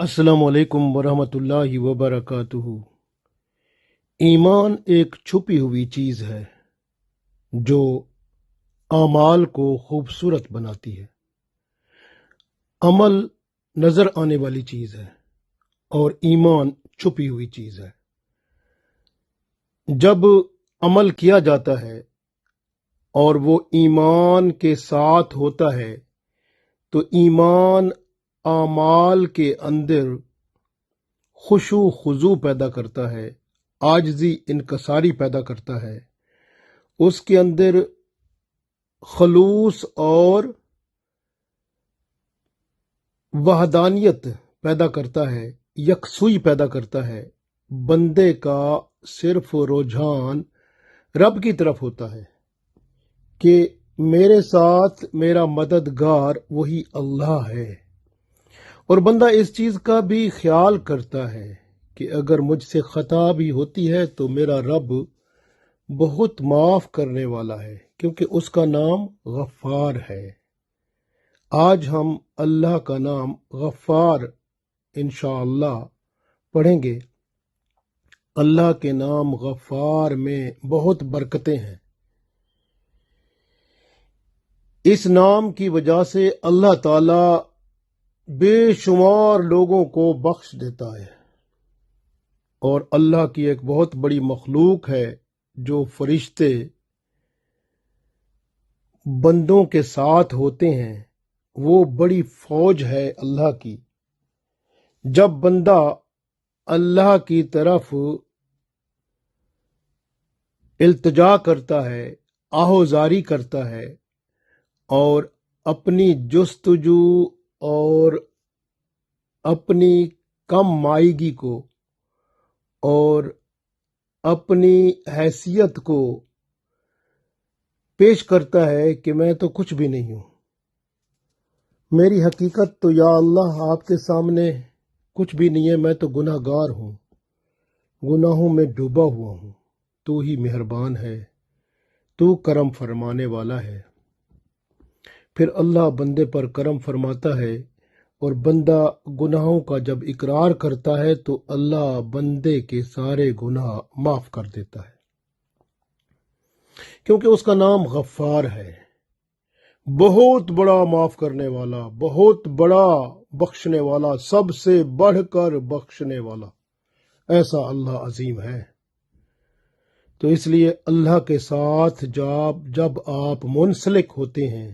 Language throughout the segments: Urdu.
السلام علیکم ورحمۃ اللہ وبرکاتہ۔ ایمان ایک چھپی ہوئی چیز ہے جو اعمال کو خوبصورت بناتی ہے۔ عمل نظر آنے والی چیز ہے اور ایمان چھپی ہوئی چیز ہے۔ جب عمل کیا جاتا ہے اور وہ ایمان کے ساتھ ہوتا ہے تو ایمان اعمال کے اندر خشوع خضوع پیدا کرتا ہے، عاجزی انکساری پیدا کرتا ہے، اس کے اندر خلوص اور وحدانیت پیدا کرتا ہے، یکسوئی پیدا کرتا ہے۔ بندے کا صرف رجحان رب کی طرف ہوتا ہے کہ میرے ساتھ میرا مددگار وہی اللہ ہے، اور بندہ اس چیز کا بھی خیال کرتا ہے کہ اگر مجھ سے خطا بھی ہوتی ہے تو میرا رب بہت معاف کرنے والا ہے، کیونکہ اس کا نام غفار ہے۔ آج ہم اللہ کا نام غفار انشاءاللہ پڑھیں گے۔ اللہ کے نام غفار میں بہت برکتیں ہیں۔ اس نام کی وجہ سے اللہ تعالی بے شمار لوگوں کو بخش دیتا ہے، اور اللہ کی ایک بہت بڑی مخلوق ہے جو فرشتے بندوں کے ساتھ ہوتے ہیں، وہ بڑی فوج ہے اللہ کی۔ جب بندہ اللہ کی طرف التجا کرتا ہے، آہوزاری کرتا ہے، اور اپنی جستجو اور اپنی کم مائیگی کو اور اپنی حیثیت کو پیش کرتا ہے کہ میں تو کچھ بھی نہیں ہوں، میری حقیقت تو یا اللہ آپ کے سامنے کچھ بھی نہیں ہے، میں تو گناہ گار ہوں، گناہوں میں ڈوبا ہوا ہوں، تو ہی مہربان ہے، تو کرم فرمانے والا ہے۔ پھر اللہ بندے پر کرم فرماتا ہے، اور بندہ گناہوں کا جب اقرار کرتا ہے تو اللہ بندے کے سارے گناہ معاف کر دیتا ہے، کیونکہ اس کا نام غفار ہے، بہت بڑا معاف کرنے والا، بہت بڑا بخشنے والا، سب سے بڑھ کر بخشنے والا، ایسا اللہ عظیم ہے۔ تو اس لیے اللہ کے ساتھ جب آپ منسلک ہوتے ہیں،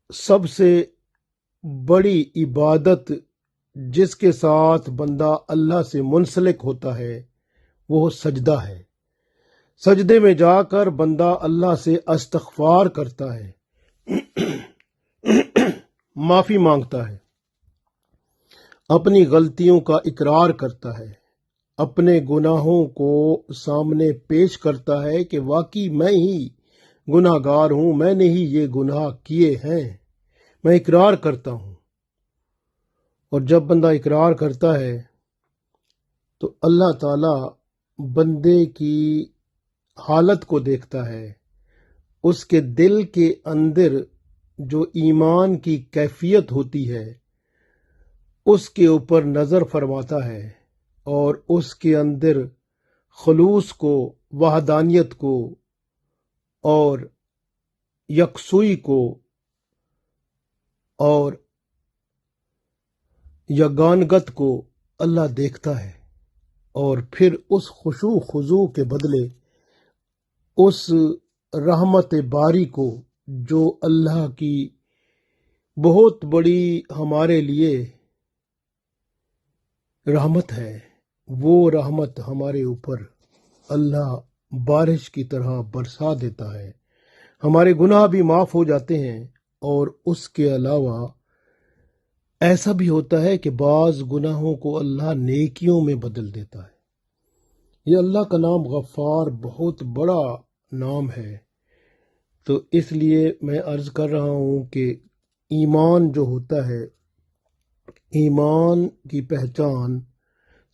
سب سے بڑی عبادت جس کے ساتھ بندہ اللہ سے منسلک ہوتا ہے وہ سجدہ ہے۔ سجدے میں جا کر بندہ اللہ سے استغفار کرتا ہے، معافی مانگتا ہے، اپنی غلطیوں کا اقرار کرتا ہے، اپنے گناہوں کو سامنے پیش کرتا ہے کہ واقعی میں ہی گناہ گار ہوں، میں نے ہی یہ گناہ کیے ہیں، میں اقرار کرتا ہوں۔ اور جب بندہ اقرار کرتا ہے تو اللہ تعالی بندے کی حالت کو دیکھتا ہے، اس کے دل کے اندر جو ایمان کی کیفیت ہوتی ہے اس کے اوپر نظر فرماتا ہے، اور اس کے اندر خلوص کو، وحدانیت کو اور یکسوئی کو اور یگانگت کو اللہ دیکھتا ہے، اور پھر اس خشوع خضوع کے بدلے اس رحمت باری کو، جو اللہ کی بہت بڑی ہمارے لیے رحمت ہے، وہ رحمت ہمارے اوپر اللہ بارش کی طرح برسا دیتا ہے، ہمارے گناہ بھی معاف ہو جاتے ہیں۔ اور اس کے علاوہ ایسا بھی ہوتا ہے کہ بعض گناہوں کو اللہ نیکیوں میں بدل دیتا ہے۔ یہ اللہ کا نام غفار بہت بڑا نام ہے۔ تو اس لیے میں عرض کر رہا ہوں کہ ایمان جو ہوتا ہے، ایمان کی پہچان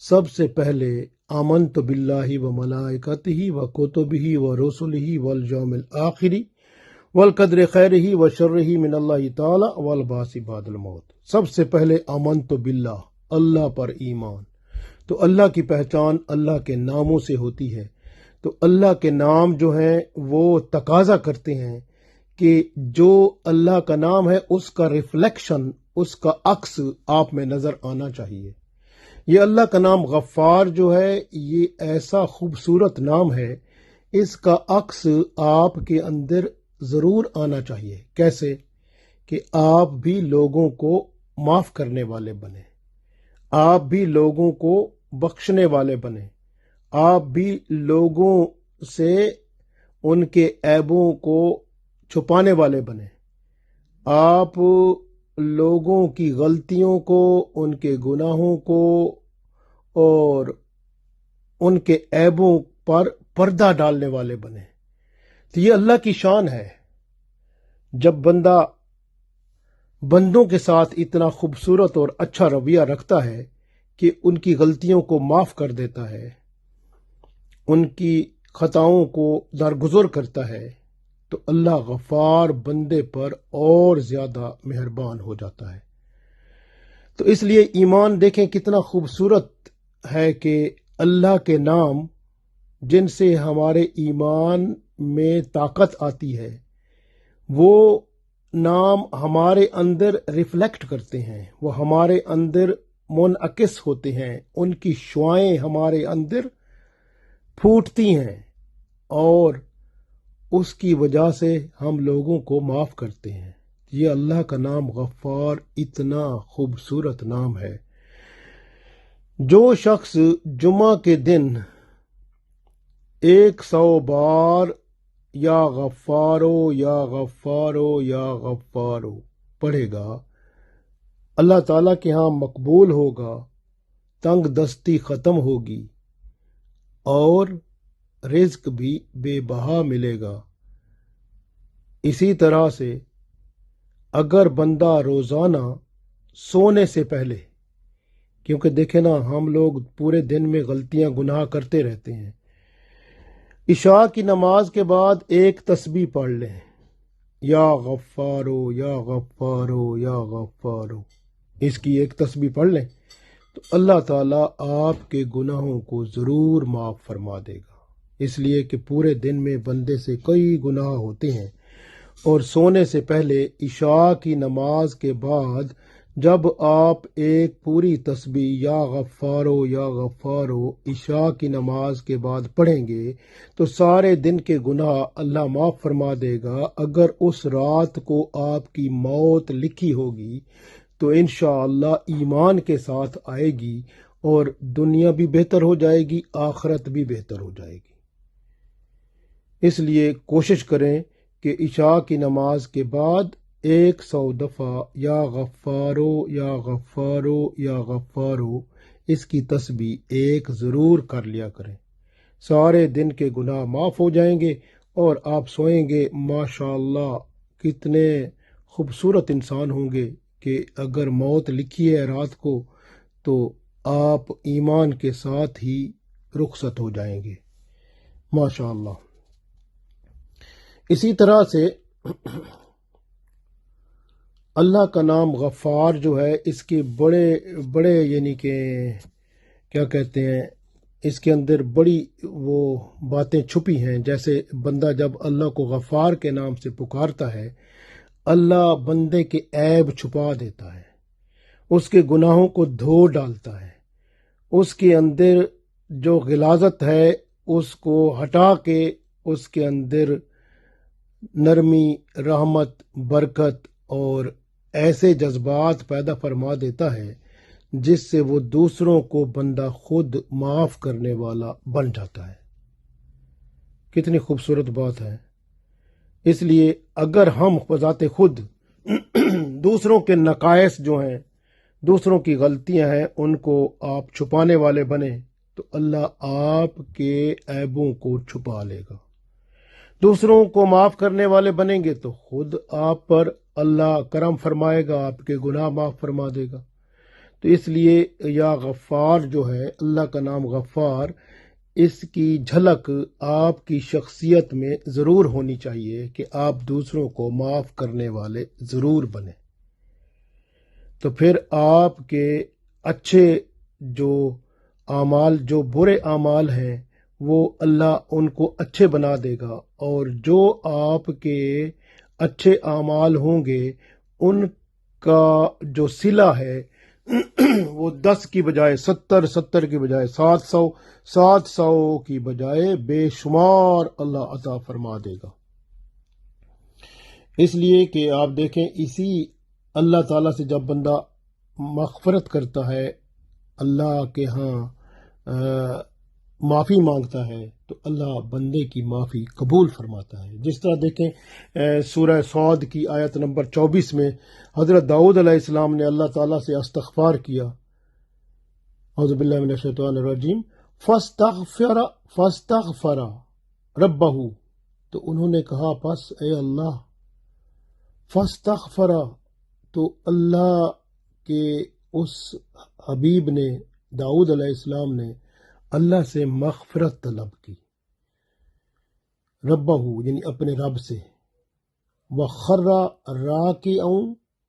سب سے پہلے آمنت باللہ و ملائکتہ و کتبہ و رسلہ والیوم الآخر والقدر خیرہ و شرہ من اللہ تعالی والبعث بعد الموت۔ سب سے پہلے آمنت باللہ، اللہ پر ایمان۔ تو اللہ کی پہچان اللہ کے ناموں سے ہوتی ہے۔ تو اللہ کے نام جو ہیں وہ تقاضا کرتے ہیں کہ جو اللہ کا نام ہے اس کا ریفلیکشن، اس کا عکس آپ میں نظر آنا چاہیے۔ یہ اللہ کا نام غفار جو ہے یہ ایسا خوبصورت نام ہے، اس کا عکس آپ کے اندر ضرور آنا چاہیے۔ کیسے؟ کہ آپ بھی لوگوں کو معاف کرنے والے بنیں، آپ بھی لوگوں کو بخشنے والے بنیں، آپ بھی لوگوں سے ان کے عیبوں کو چھپانے والے بنیں، آپ لوگوں کی غلطیوں کو، ان کے گناہوں کو اور ان کے عیبوں پر پردہ ڈالنے والے بنیں۔ تو یہ اللہ کی شان ہے، جب بندہ بندوں کے ساتھ اتنا خوبصورت اور اچھا رویہ رکھتا ہے کہ ان کی غلطیوں کو معاف کر دیتا ہے، ان کی خطاؤں کو درگزر کرتا ہے، تو اللہ غفار بندے پر اور زیادہ مہربان ہو جاتا ہے۔ تو اس لیے ایمان دیکھیں کتنا خوبصورت ہے کہ اللہ کے نام جن سے ہمارے ایمان میں طاقت آتی ہے، وہ نام ہمارے اندر ریفلیکٹ کرتے ہیں، وہ ہمارے اندر منعکس ہوتے ہیں، ان کی شعائیں ہمارے اندر پھوٹتی ہیں اور اس کی وجہ سے ہم لوگوں کو معاف کرتے ہیں۔ یہ اللہ کا نام غفار اتنا خوبصورت نام ہے۔ جو شخص جمعہ کے دن 100 بار یا غفارو یا غفارو یا غفارو پڑھے گا، اللہ تعالیٰ کے ہاں مقبول ہوگا، تنگ دستی ختم ہوگی اور رزق بھی بے بہا ملے گا۔ اسی طرح سے اگر بندہ روزانہ سونے سے پہلے، کیونکہ دیکھیں نا ہم لوگ پورے دن میں غلطیاں گناہ کرتے رہتے ہیں، عشاء کی نماز کے بعد ایک تسبیح پڑھ لیں، یا غفارو یا غفارو یا غفارو، اس کی ایک تسبیح پڑھ لیں تو اللہ تعالیٰ آپ کے گناہوں کو ضرور معاف فرما دے گا۔ اس لیے کہ پورے دن میں بندے سے کئی گناہ ہوتے ہیں، اور سونے سے پہلے عشاء کی نماز کے بعد جب آپ ایک پوری تسبیح یا غفارو یا غفارو عشاء کی نماز کے بعد پڑھیں گے تو سارے دن کے گناہ اللہ معاف فرما دے گا۔ اگر اس رات کو آپ کی موت لکھی ہوگی تو انشاءاللہ ایمان کے ساتھ آئے گی، اور دنیا بھی بہتر ہو جائے گی، آخرت بھی بہتر ہو جائے گی۔ اس لیے کوشش کریں کہ عشاء کی نماز کے بعد 100 دفعہ یا غفارو یا غفارو یا غفارو اس کی تسبیح ایک ضرور کر لیا کریں۔ سارے دن کے گناہ معاف ہو جائیں گے اور آپ سوئیں گے ماشاءاللہ کتنے خوبصورت انسان ہوں گے کہ اگر موت لکھی ہے رات کو تو آپ ایمان کے ساتھ ہی رخصت ہو جائیں گے ماشاءاللہ۔ اسی طرح سے اللہ کا نام غفار جو ہے اس کے بڑے بڑے یعنی کہ کیا کہتے ہیں، اس کے اندر بڑی وہ باتیں چھپی ہیں۔ جیسے بندہ جب اللہ کو غفار کے نام سے پکارتا ہے، اللہ بندے کے عیب چھپا دیتا ہے، اس کے گناہوں کو دھو ڈالتا ہے، اس کے اندر جو غلاظت ہے اس کو ہٹا کے اس کے اندر نرمی، رحمت، برکت اور ایسے جذبات پیدا فرما دیتا ہے جس سے وہ دوسروں کو بندہ خود معاف کرنے والا بن جاتا ہے۔ کتنی خوبصورت بات ہے۔ اس لیے اگر ہم بذات خود دوسروں کے نقائص جو ہیں، دوسروں کی غلطیاں ہیں، ان کو آپ چھپانے والے بنیں تو اللہ آپ کے عیبوں کو چھپا لے گا۔ دوسروں کو معاف کرنے والے بنیں گے تو خود آپ پر اللہ کرم فرمائے گا، آپ کے گناہ معاف فرما دے گا۔ تو اس لیے یا غفار جو ہے اللہ کا نام غفار، اس کی جھلک آپ کی شخصیت میں ضرور ہونی چاہیے کہ آپ دوسروں کو معاف کرنے والے ضرور بنیں، تو پھر آپ کے اچھے جو اعمال، جو برے اعمال ہیں، وہ اللہ ان کو اچھے بنا دے گا، اور جو آپ کے اچھے اعمال ہوں گے ان کا جو صلہ ہے وہ 10 کی بجائے 70، 70 کی بجائے 700، 700 کی بجائے بے شمار اللہ عطا فرما دے گا۔ اس لیے کہ آپ دیکھیں، اسی اللہ تعالیٰ سے جب بندہ مغفرت کرتا ہے، اللہ کے ہاں معافی مانگتا ہے، تو اللہ بندے کی معافی قبول فرماتا ہے۔ جس طرح دیکھیں سورہ صاد کی آیت نمبر 24 میں حضرت داؤد علیہ السلام نے اللہ تعالیٰ سے استغفار کیا، اعوذ باللہ من الشیطان الرجیم، فاستغفر ربہ، تو انہوں نے کہا پس اے اللہ، فاستغفر، تو اللہ کے اس حبیب نے، داؤد علیہ السلام نے اللہ سے مغفرت طلب کی، ربہ یعنی اپنے رب سے، وخر راکعا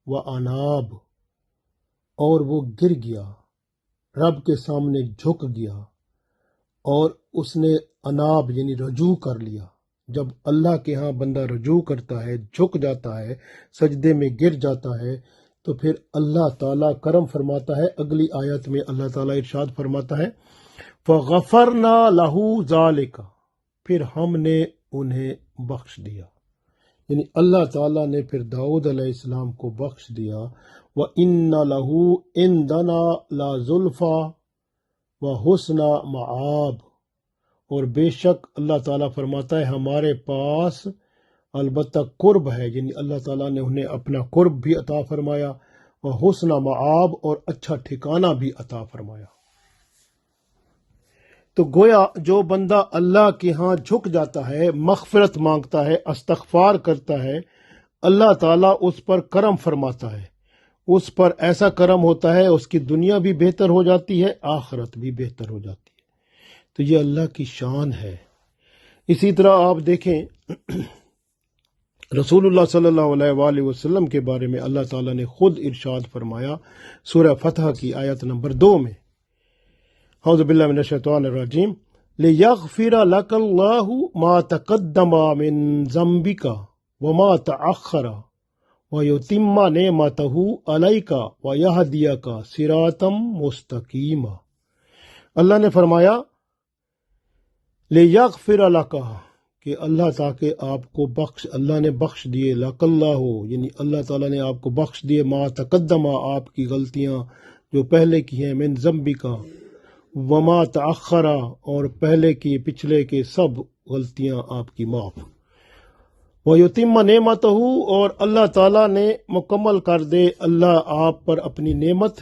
واناب، اور وہ گر گیا، رب کے سامنے جھک گیا، اور اس نے اناب یعنی رجوع کر لیا۔ جب اللہ کے ہاں بندہ رجوع کرتا ہے، جھک جاتا ہے، سجدے میں گر جاتا ہے، تو پھر اللہ تعالیٰ کرم فرماتا ہے۔ اگلی آیت میں اللہ تعالیٰ ارشاد فرماتا ہے، فَغَفَرْنَا لَهُ ذَلِكَ، پھر ہم نے انہیں بخش دیا، یعنی اللہ تعالیٰ نے پھر داؤد علیہ السلام کو بخش دیا۔ وَإِنَّ لَهُ عِندَنَا لَزُلْفَىٰ وَحُسْنَ مَآبٍ، اور بے شک اللہ تعالیٰ فرماتا ہے ہمارے پاس البتہ قرب ہے، یعنی اللہ تعالیٰ نے انہیں اپنا قرب بھی عطا فرمایا، وحسن مآب، اور اچھا ٹھکانہ بھی عطا فرمایا۔ تو گویا جو بندہ اللہ کے ہاں جھک جاتا ہے، مغفرت مانگتا ہے، استغفار کرتا ہے، اللہ تعالیٰ اس پر کرم فرماتا ہے، اس پر ایسا کرم ہوتا ہے، اس کی دنیا بھی بہتر ہو جاتی ہے، آخرت بھی بہتر ہو جاتی ہے۔ تو یہ اللہ کی شان ہے۔ اسی طرح آپ دیکھیں رسول اللہ صلی اللہ علیہ وآلہ وسلم کے بارے میں اللہ تعالیٰ نے خود ارشاد فرمایا سورہ فتح کی آیت نمبر 2 میں، اعوذ باللہ من الشیطان الرجیم، لِيَغْفِرَ لَكَ اللَّهُ مَا تَقَدَّمَ مِن ذَنبِكَ وَمَا تَأَخَّرَ وَيُتِمَّ نِعْمَتَهُ عَلَيْكَ وَيَهْدِيَكَ صِرَاطًا مُسْتَقِيمًا۔ اللہ نے فرمایا لِيَغْفِرَ لَكَ، کہ اللہ تاکہ آپ کو اللہ نے بخش دیے، لَكَ اللَّهُ یعنی اللہ تعالیٰ نے آپ کو بخش دیے، مَا تَقَدَّمَ آپ کی غلطیاں جو پہلے کی ہیں، مِن ذَنبِكَ وَمَا تَأَخَّرَ اور پہلے کی پچھلے کے سب غلطیاں آپ کی معاف، وَيُتِمَّ نِعْمَتَهُ اور اللہ تعالیٰ نے مکمل کر دے اللہ آپ پر اپنی نعمت،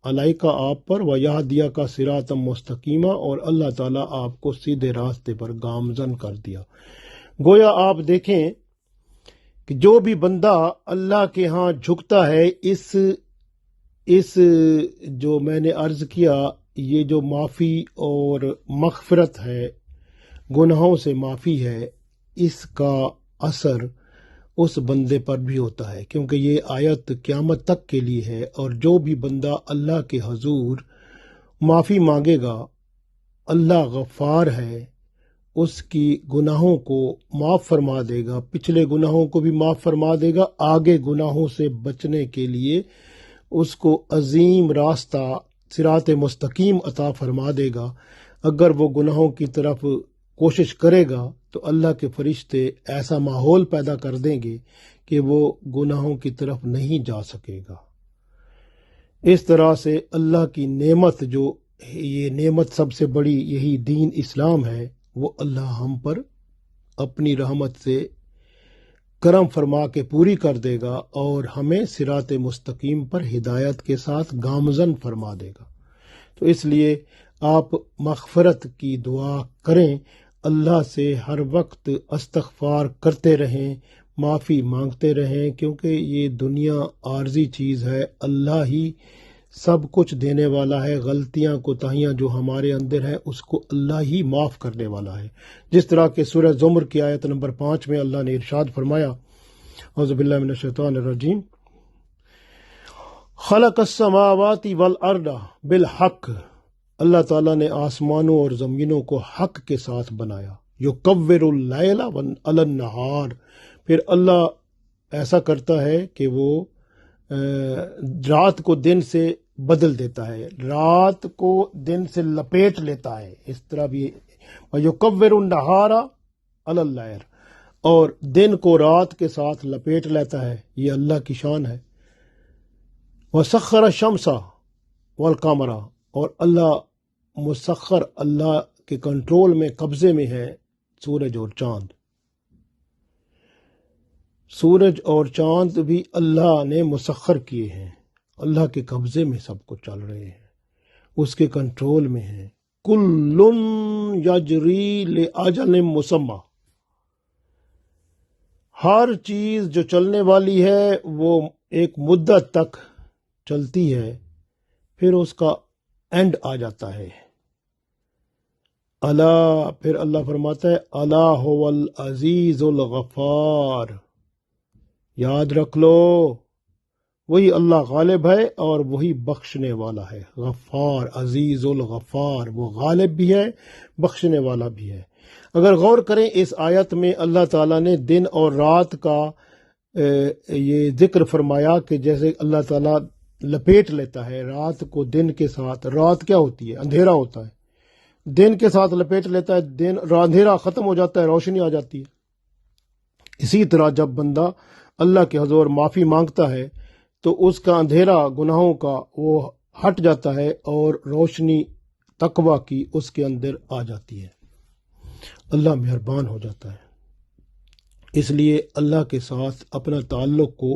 علیکہ آپ پر، وَيَهْدِيَكَ صِرَاطًا مُسْتَقِيمًا اور اللہ تعالیٰ آپ کو سیدھے راستے پر گامزن کر دیا۔ گویا آپ دیکھیں کہ جو بھی بندہ اللہ کے ہاں جھکتا ہے، اس جو میں نے عرض کیا، یہ جو معافی اور مغفرت ہے، گناہوں سے معافی ہے، اس کا اثر اس بندے پر بھی ہوتا ہے، کیونکہ یہ آیت قیامت تک کے لیے ہے، اور جو بھی بندہ اللہ کے حضور معافی مانگے گا، اللہ غفار ہے، اس کی گناہوں کو معاف فرما دے گا، پچھلے گناہوں کو بھی معاف فرما دے گا، آگے گناہوں سے بچنے کے لیے اس کو عظیم راستہ صراط مستقیم عطا فرما دے گا۔ اگر وہ گناہوں کی طرف کوشش کرے گا تو اللہ کے فرشتے ایسا ماحول پیدا کر دیں گے کہ وہ گناہوں کی طرف نہیں جا سکے گا۔ اس طرح سے اللہ کی نعمت، جو یہ نعمت سب سے بڑی یہی دین اسلام ہے، وہ اللہ ہم پر اپنی رحمت سے کرم فرما کے پوری کر دے گا اور ہمیں صراط مستقیم پر ہدایت کے ساتھ گامزن فرما دے گا۔ تو اس لیے آپ مغفرت کی دعا کریں، اللہ سے ہر وقت استغفار کرتے رہیں، معافی مانگتے رہیں، کیونکہ یہ دنیا عارضی چیز ہے، اللہ ہی سب کچھ دینے والا ہے، غلطیاں کوتاہیاں جو ہمارے اندر ہیں اس کو اللہ ہی معاف کرنے والا ہے۔ جس طرح کہ سورہ زمر کی آیت نمبر 5 میں اللہ نے ارشاد فرمایا، اعوذ باللہ من الشیطان الرجیم، خلق السماوات والارض بالحق، اللہ تعالیٰ نے آسمانوں اور زمینوں کو حق کے ساتھ بنایا۔ یکور اللیل علی النہار، پھر اللہ ایسا کرتا ہے کہ وہ رات کو دن سے بدل دیتا ہے، رات کو دن سے لپیٹ لیتا ہے، اس طرح بھی یکور النہار علی اللیل، اور دن کو رات کے ساتھ لپیٹ لیتا ہے، یہ اللہ کی شان ہے۔ وسخر الشمس والقمر، اور اللہ مسخر، اللہ کے کنٹرول میں، قبضے میں ہے سورج اور چاند۔ سورج اور چاند بھی اللہ نے مسخر کیے ہیں، اللہ کے قبضے میں سب کچھ چل رہے ہیں، اس کے کنٹرول میں ہیں۔ کل یجری لاجل مسمی، ہر چیز جو چلنے والی ہے وہ ایک مدت تک چلتی ہے، پھر اس کا اینڈ آ جاتا ہے۔ اللہ، پھر اللہ فرماتا ہے اللہ هو العزیز الغفار، یاد رکھ لو وہی اللہ غالب ہے اور وہی بخشنے والا ہے۔ غفار، عزیز الغفار، وہ غالب بھی ہے، بخشنے والا بھی ہے۔ اگر غور کریں اس آیت میں اللہ تعالیٰ نے دن اور رات کا یہ ذکر فرمایا کہ جیسے اللہ تعالیٰ لپیٹ لیتا ہے رات کو دن کے ساتھ۔ رات کیا ہوتی ہے؟ اندھیرا ہوتا ہے، دن کے ساتھ لپیٹ لیتا ہے، دن اندھیرا ختم ہو جاتا ہے، روشنی آ جاتی ہے۔ اسی طرح جب بندہ اللہ کے حضور معافی مانگتا ہے تو اس کا اندھیرا گناہوں کا وہ ہٹ جاتا ہے اور روشنی تقویٰ کی اس کے اندر آ جاتی ہے۔ اللہ مہربان ہو جاتا ہے۔ اس لیے اللہ کے ساتھ اپنا تعلق کو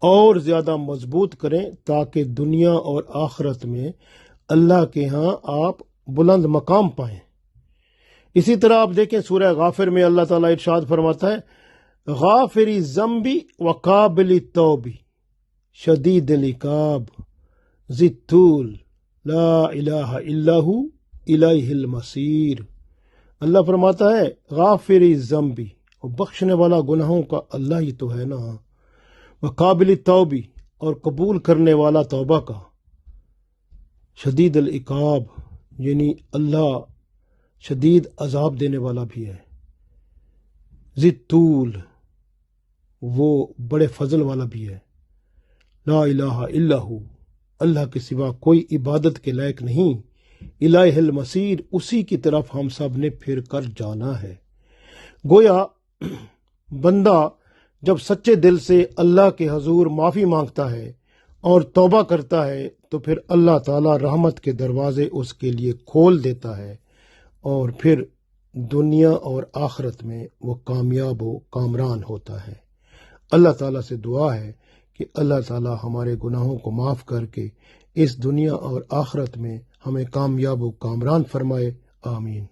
اور زیادہ مضبوط کریں تاکہ دنیا اور آخرت میں اللہ کے ہاں آپ بلند مقام پائیں۔ اسی طرح آپ دیکھیں سورہ غافر میں اللہ تعالیٰ ارشاد فرماتا ہے، غافر الذنب وقابل التوب شدید العقاب ذی الطول لا الہ الا ہو الیہ المصیر۔ اللہ فرماتا ہے غافر الذنب، اور بخشنے والا گناہوں کا اللہ ہی تو ہے نا، وقابل التوب، اور قبول کرنے والا توبہ کا، شدید العقاب، یعنی اللہ شدید عذاب دینے والا بھی ہے، ذی الطول، وہ بڑے فضل والا بھی ہے، لا الہ الا ہو، اللہ کے سوا کوئی عبادت کے لائق نہیں، الیہ المصیر، اسی کی طرف ہم سب نے پھر کر جانا ہے۔ گویا بندہ جب سچے دل سے اللہ کے حضور معافی مانگتا ہے اور توبہ کرتا ہے تو پھر اللہ تعالیٰ رحمت کے دروازے اس کے لیے کھول دیتا ہے، اور پھر دنیا اور آخرت میں وہ کامیاب و کامران ہوتا ہے۔ اللہ تعالیٰ سے دعا ہے کہ اللہ تعالیٰ ہمارے گناہوں کو معاف کر کے اس دنیا اور آخرت میں ہمیں کامیاب و کامران فرمائے، آمین۔